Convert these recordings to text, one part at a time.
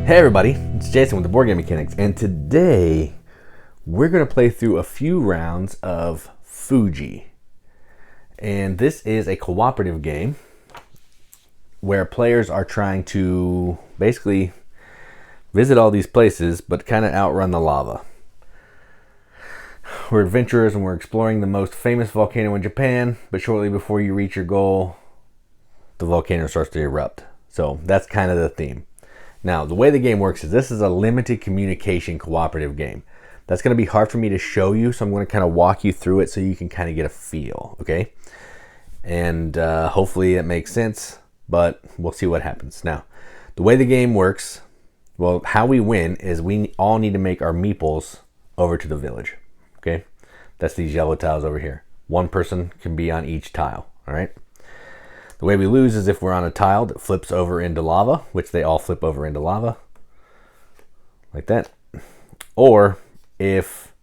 Hey everybody, it's Jason with the Board Game Mechanics, and today we're going to play through a few rounds of Fuji. And this is a cooperative game where players are trying to basically visit all these places but kind of outrun the lava. We're adventurers and we're exploring the most famous volcano in Japan, but shortly before you reach your goal, the volcano starts to erupt. So that's kind of the theme. Now, the way the game works is this is a limited communication cooperative game. That's going to be hard for me to show you, so I'm going to kind of walk you through it so you can kind of get a feel, okay? And hopefully it makes sense, but we'll see what happens. Now, the way the game works, well, how we win is we all need to make our meeples over to the village, okay? That's these yellow tiles over here. One person can be on each tile, all right? The way we lose is if we're on a tile that flips over into lava, which they all flip over into lava, like that. Or if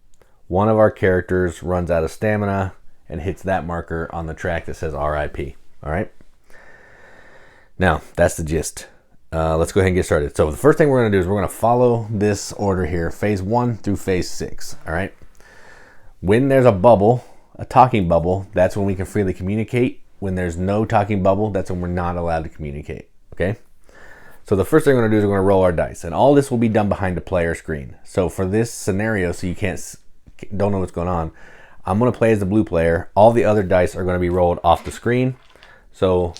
one of our characters runs out of stamina and hits that marker on the track that says RIP, all right? Now, that's the gist. Let's go ahead and get started. So the first thing we're going to do is we're going to follow this order here, phase 1 through phase 6, all right? When there's a bubble, a talking bubble, that's when we can freely communicate. When there's no talking bubble, that's when we're not allowed to communicate, okay? So the first thing we're going to do is we're going to roll our dice, and all this will be done behind the player screen. So for this scenario, so you don't know what's going on, I'm going to play as the blue player. All the other dice are going to be rolled off the screen, so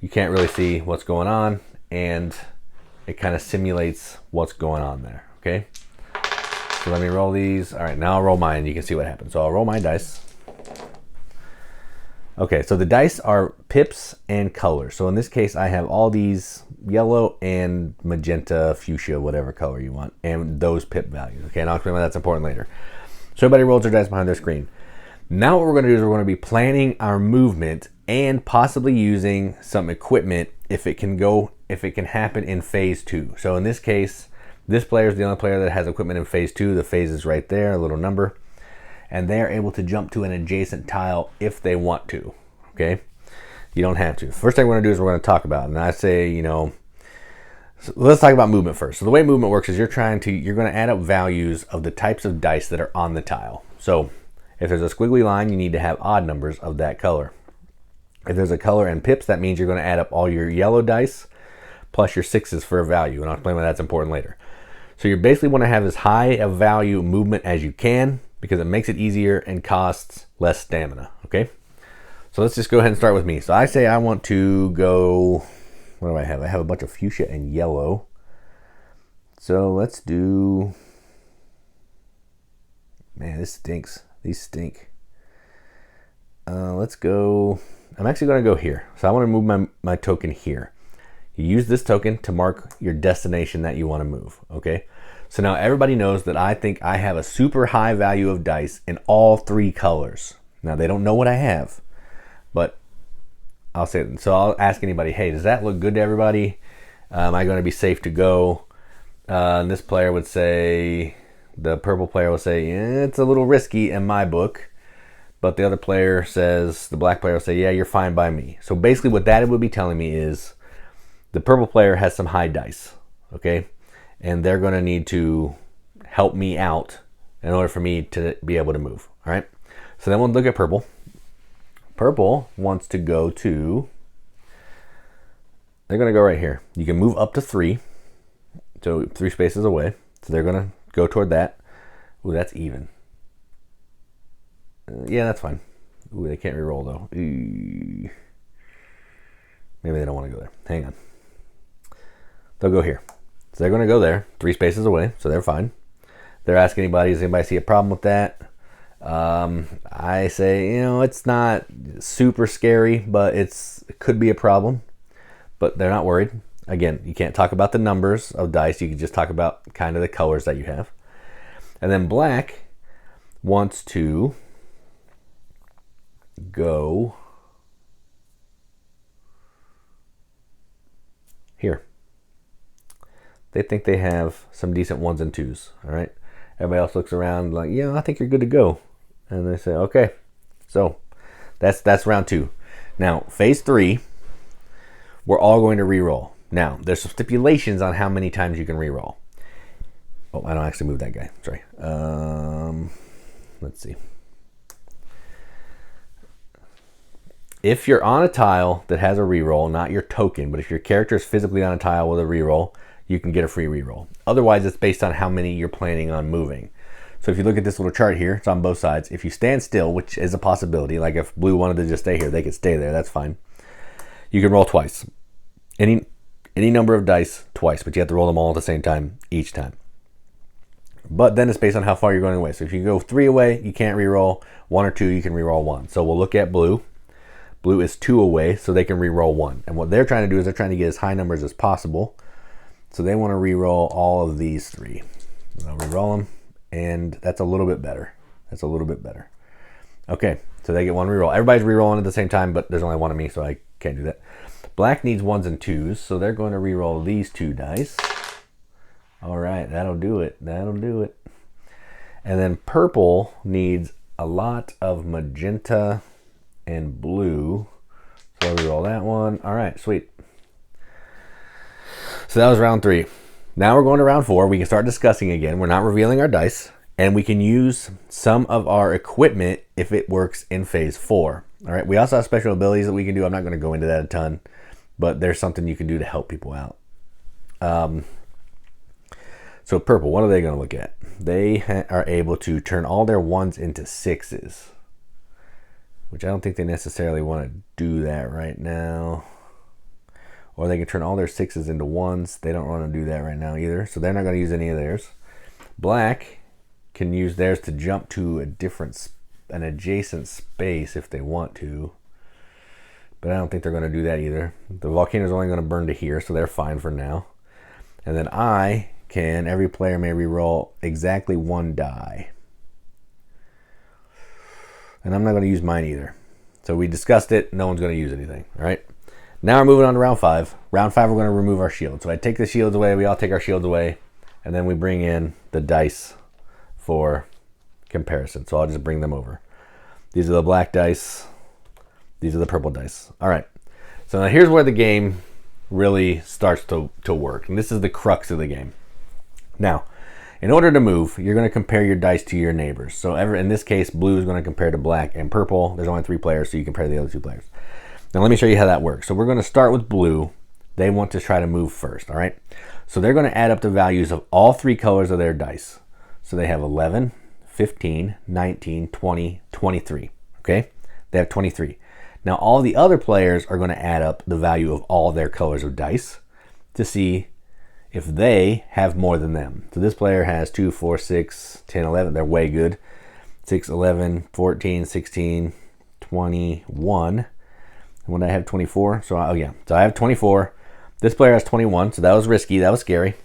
you can't really see what's going on, and it kind of simulates what's going on there, okay? So let me roll these. All right, now I'll roll mine. You can see what happens. So I'll roll my dice. Okay, so the dice are pips and colors. So in this case, I have all these yellow and magenta, fuchsia, whatever color you want, and those pip values. Okay, and I'll explain why that's important later. So everybody rolls their dice behind their screen. Now what we're going to do is we're going to be planning our movement and possibly using some equipment if it can happen in phase 2. So in this case, this player is the only player that has equipment in phase 2. The phase is right there, a little number. And they are able to jump to an adjacent tile if they want to, okay? You don't have to. First thing we're going to do is we're going to talk about, and I say, so let's talk about movement first. So the way movement works is you're going to add up values of the types of dice that are on the tile. So if there's a squiggly line, you need to have odd numbers of that color. If there's a color and pips, that means you're going to add up all your yellow dice plus your sixes for a value, and I'll explain why that's important later. So you basically want to have as high a value movement as you can, because it makes it easier and costs less stamina, okay? So let's just go ahead and start with me. So I say I want to go, what do I have? I have a bunch of fuchsia and yellow. So let's do, man, this stinks. These stink. Let's go, I'm actually gonna go here. So I wanna move my token here. You use this token to mark your destination that you wanna move, okay? So now everybody knows that I think I have a super high value of dice in all 3 colors. Now they don't know what I have, but I'll say it. So I'll ask anybody, hey, does that look good to everybody? Am I going to be safe to go? And this player would say, the purple player will say, yeah, it's a little risky in my book. But the other player says, the black player will say, yeah, you're fine by me. So basically what that would be telling me is the purple player has some high dice, okay? And they're going to need to help me out in order for me to be able to move, all right? So then we'll look at purple. Purple wants to go to, they're going to go right here. You can move up to 3, so 3 spaces away. So they're going to go toward that. Ooh, that's even. Yeah, that's fine. Ooh, they can't re-roll though. Maybe they don't want to go there. Hang on. They'll go here. So they're going to go there, 3 spaces away, so they're fine. They're asking anybody, does anybody see a problem with that? I say, it's not super scary, but it could be a problem. But they're not worried. Again, you can't talk about the numbers of dice. You can just talk about kind of the colors that you have. And then black wants to go here. They think they have some decent 1s and 2s, all right? Everybody else looks around like, yeah, I think you're good to go. And they say, okay. So that's round 2. Now, phase 3, we're all going to re-roll. Now, there's some stipulations on how many times you can reroll. Oh, I don't actually move that guy. Sorry. Let's see. If you're on a tile that has a reroll, not your token, but if your character is physically on a tile with a reroll, you can get a free reroll. Otherwise, it's based on how many you're planning on moving. So if you look at this little chart here, it's on both sides. If you stand still, which is a possibility, like if blue wanted to just stay here, they could stay there. That's fine. You can roll twice. Any number of dice twice, but you have to roll them all at the same time each time. But then it's based on how far you're going away. So if you go 3 away, you can't reroll. 1 or 2, you can reroll 1. So we'll look at blue. Blue is 2 away, so they can reroll 1. And what they're trying to do is they're trying to get as high numbers as possible. So they want to reroll all of these 3. I'll reroll them, and that's a little bit better. That's a little bit better. Okay, so they get 1 reroll. Everybody's rerolling at the same time, but there's only 1 of me, so I can't do that. Black needs 1s and 2s, so they're going to reroll these 2 dice. All right, that'll do it. That'll do it. And then purple needs a lot of magenta and blue. So I'll reroll that one. All right, sweet. So that was round 3. Now we're going to round 4. We can start discussing again. We're not revealing our dice, and we can use some of our equipment if it works in phase 4. All right, we also have special abilities that we can do. I'm not going to go into that a ton, but there's something you can do to help people out. So purple, what are they going to look at? They are able to turn all their 1s into 6s, which I don't think they necessarily want to do that right now. Or they can turn all their 6s into 1s. They don't want to do that right now either, so they're not going to use any of theirs. Black can use theirs to jump to an adjacent space if they want to, but I don't think they're going to do that either. The volcano is only going to burn to here, so they're fine for now. And then every player may reroll exactly 1 die. And I'm not going to use mine either. So we discussed it. No one's going to use anything. All right. Now we're moving on to round 5. Round 5, we're going to remove our shield. So I take the shields away. We all take our shields away. And then we bring in the dice for comparison. So I'll just bring them over. These are the black dice. These are the purple dice. All right. So now here's where the game really starts to work. And this is the crux of the game. Now, in order to move, you're going to compare your dice to your neighbors. So in this case, blue is going to compare to black, and purple, there's only 3 players, so you compare the other 2 players. Now let me show you how that works. So we're going to start with blue. They want to try to move first, all right? So they're going to add up the values of all 3 colors of their dice. So they have 11, 15, 19, 20, 23, okay? They have 23. Now all the other players are going to add up the value of all their colors of dice to see if they have more than them. So this player has 2, 4, 6, 10, 11. They're way good. 6, 11, 14, 16, 21. And when I have 24, so I have 24. This player has 21, so that was risky. That was scary.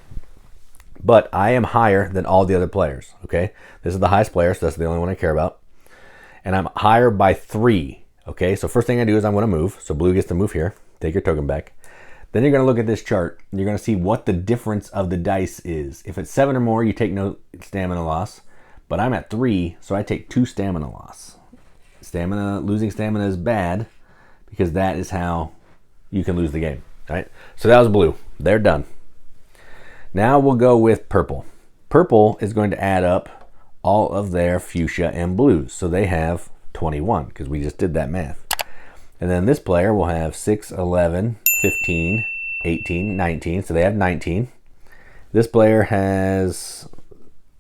But I am higher than all the other players, okay? This is the highest player, so that's the only one I care about. And I'm higher by 3, okay? So first thing I do is I'm going to move. So blue gets to move here. Take your token back. Then you're going to look at this chart, and you're going to see what the difference of the dice is. If it's 7 or more, you take no stamina loss. But I'm at 3, so I take 2 stamina loss. Losing stamina is bad, because that is how you can lose the game. All right? So that was blue. They're done. Now we'll go with purple. Purple is going to add up all of their fuchsia and blues. So they have 21, because we just did that math. And then this player will have 6, 11, 15, 18, 19. So they have 19. This player has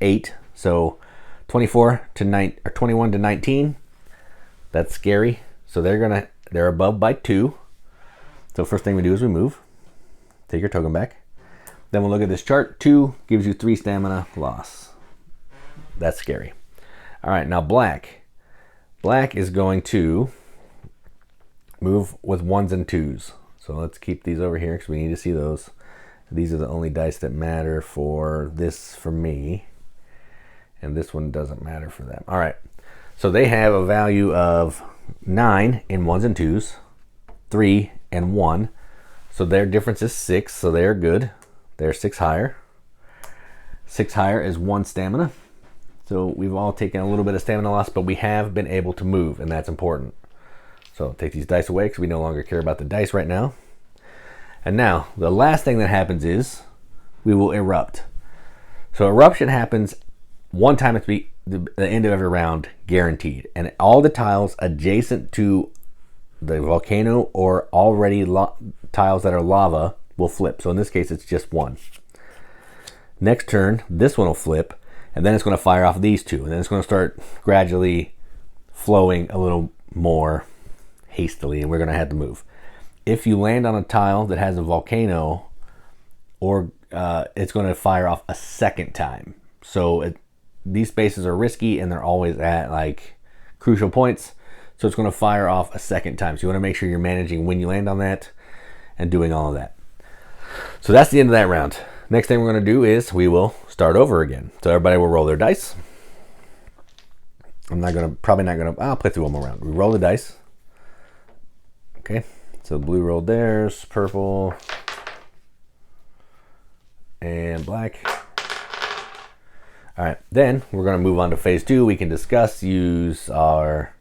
8. So 24 to 9 or 21 to 19. That's scary. So they're above by 2. So first thing we do is we move. Take your token back. Then we'll look at this chart. 2 gives you 3 stamina loss. That's scary. All right, now black. Black is going to move with 1s and 2s. So let's keep these over here because we need to see those. These are the only dice that matter for this for me. And this one doesn't matter for them. All right. So they have a value of 9 in 1s and 2s, 3 and 1. So their difference is 6, so they're good. They're 6 higher. 6 higher is 1 stamina. So we've all taken a little bit of stamina loss, but we have been able to move, and that's important. So take these dice away because we no longer care about the dice right now. And now, the last thing that happens is we will erupt. So eruption happens one time at the end of every round, guaranteed. And all the tiles adjacent to the volcano or already tiles that are lava will flip. So in this case, it's just one. Next turn, this one will flip, and then it's going to fire off these two. And then it's going to start gradually flowing a little more hastily, and we're going to have to move. If you land on a tile that has a volcano, or it's going to fire off a second time. So these spaces are risky, and they're always at like crucial points. So it's going to fire off a second time. So you want to make sure you're managing when you land on that and doing all of that. So that's the end of that round. Next thing we're going to do is we will start over again. So everybody will roll their dice. I'll play through one more round. We roll the dice. Okay. So blue rolled theirs, purple, and black. All right, then we're going to move on to phase 2. We can use our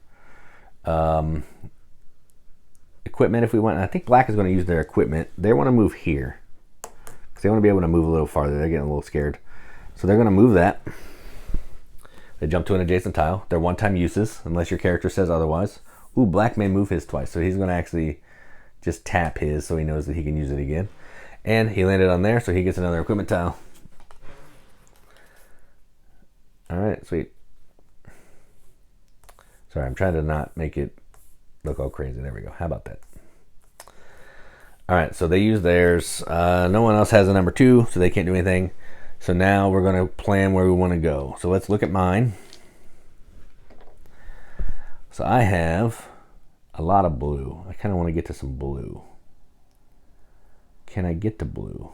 equipment if we want. I think black is going to use their equipment. They want to move here because they want to be able to move a little farther. They're getting a little scared. So they're going to move that. They jump to an adjacent tile. They're one-time uses unless your character says otherwise. Ooh, black may move his twice, so he's going to actually just tap his so he knows that he can use it again. And he landed on there, so he gets another equipment tile. All right, sweet. Sorry, I'm trying to not make it look all crazy. There we go. How about that? All right, so they use theirs. No one else has a number 2, so they can't do anything. So now we're going to plan where we want to go. So let's look at mine. So I have a lot of blue. I kind of want to get to some blue. Can I get to blue?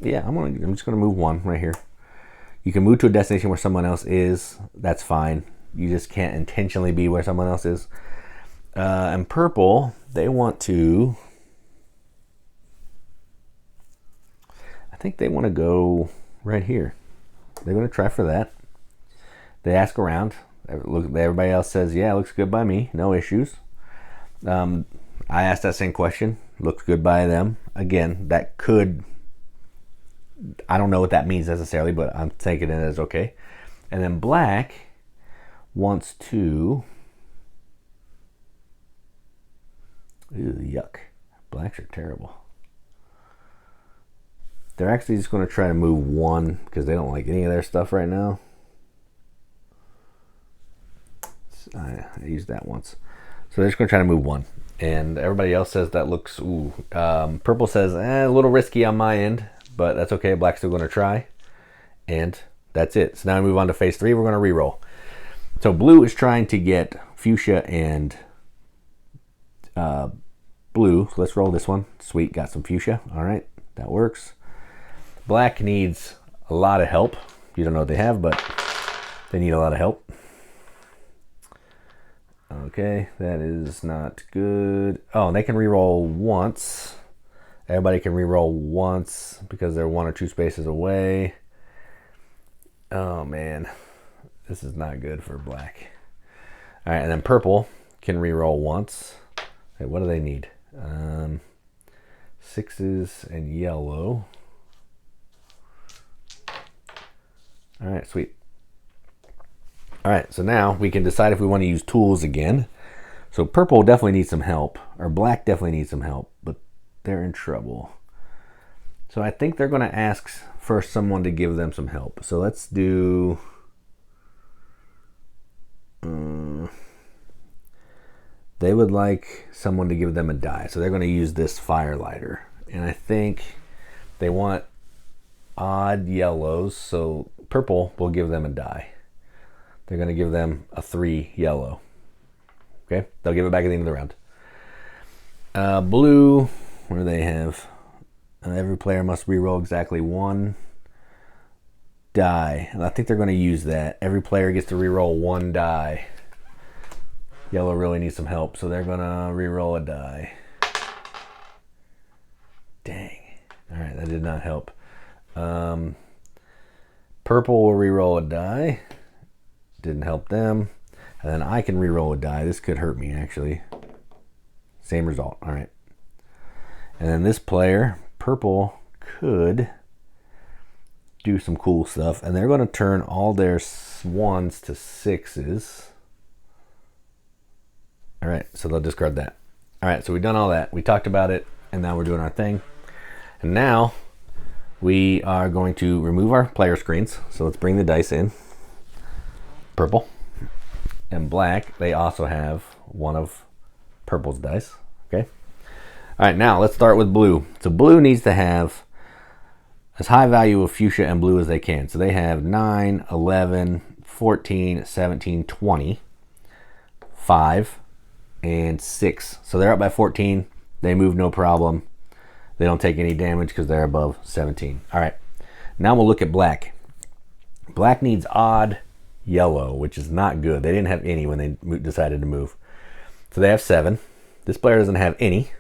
Yeah, I'm just going to move one right here. You can move to a destination where someone else is. That's fine. You just can't intentionally be where someone else is. And purple, they want to... I think they want to go right here. They're going to try for that. They ask around. Everybody else says, yeah, looks good by me. No issues. I asked that same question. Looks good by them. Again, that could... I don't know what that means necessarily, but I'm taking it as okay. And then black wants to... Ew, yuck. Blacks are terrible. They're actually just going to try to move one because they don't like any of their stuff right now. I used that once. So they're just going to try to move one. And everybody else says that looks... Ooh. Purple says, a little risky on my end, but that's okay. Black's still going to try. And that's it. So now we move on to phase 3. We're going to re-roll. So blue is trying to get fuchsia and blue. So let's roll this one. Sweet, got some fuchsia. All right, that works. Black needs a lot of help. You don't know what they have, but they need a lot of help. Okay, that is not good. Oh, and they can re-roll once. Everybody can re-roll once because they're 1 or 2 spaces away. Oh, man. This is not good for black. All right, and then purple can re-roll once. Hey, what do they need? 6s and yellow. All right, sweet. All right, so now we can decide if we want to use tools again. So purple definitely needs some help, or black definitely needs some help, but they're in trouble. So I think they're going to ask for someone to give them some help. So let's do... they would like someone to give them a die. So they're going to use this fire lighter. And I think they want odd yellows, so purple will give them a die. They're going to give them a 3 yellow. Okay, they'll give it back at the end of the round. Blue, what do they have? Every player must re-roll exactly 1 die. And I think they're going to use that. Every player gets to re-roll 1 die. Yellow really needs some help, so they're going to re-roll a die. Dang. All right, that did not help. Purple will re-roll a die. Didn't help them. And then I can re-roll a die. This could hurt me, actually. Same result. All right. And then this player, purple, could do some cool stuff. And they're going to turn all their 1s to 6s. All right, so they'll discard that. All right, so we've done all that. We talked about it, and now we're doing our thing. And now we are going to remove our player screens. So let's bring the dice in. Purple and black, they also have one of purple's dice. Okay. All right, now let's start with blue. So blue needs to have as high value of fuchsia and blue as they can. So they have 9, 11, 14, 17, 20, 5, and 6. So they're up by 14. They move no problem. They don't take any damage because they're above 17. All right, now we'll look at black. Black needs odd yellow, which is not good. They didn't have any when they decided to move. So they have 7. This player doesn't have any.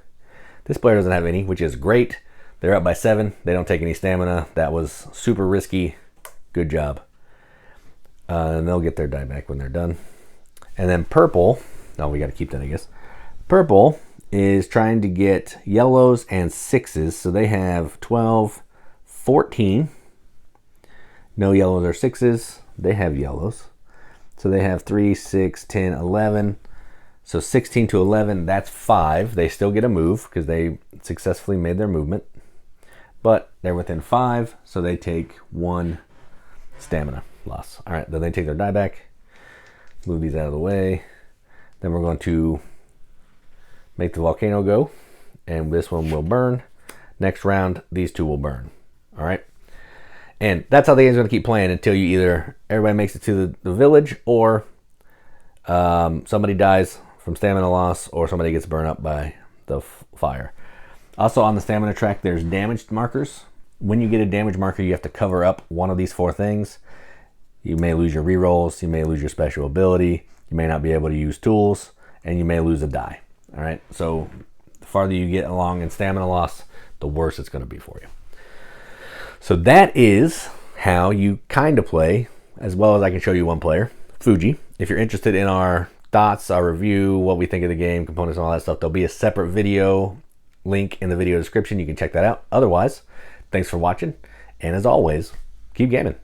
This player doesn't have any, which is great. They're up by 7. They don't take any stamina. That was super risky. Good job. And they'll get their die back when they're done. And then purple, oh, we got to keep that, I guess. Purple is trying to get yellows and 6s. So they have 12, 14. No yellows or 6s. They have yellows. So they have 3, 6, 10, 11. So 16 to 11, that's 5. They still get a move because they successfully made their movement. But they're within 5, so they take 1 stamina loss. All right, then they take their die back. Move these out of the way. Then we're going to make the volcano go, and this one will burn. Next round, these 2 will burn. All right, and that's how the game's going to keep playing until you either everybody makes it to the village, or somebody dies from stamina loss, or somebody gets burned up by the fire. Also on the stamina track, there's damage markers. When you get a damage marker, you have to cover up one of these 4 things. You may lose your rerolls, you may lose your special ability, you may not be able to use tools, and you may lose a die. All right, so the farther you get along in stamina loss, the worse it's going to be for you. So that is how you kind of play, as well as I can show you one player, Fuji. If you're interested in our thoughts, our review, what we think of the game, components, and all that stuff, there'll be a separate video link in the video description. You can check that out. Otherwise, thanks for watching, and as always, keep gaming.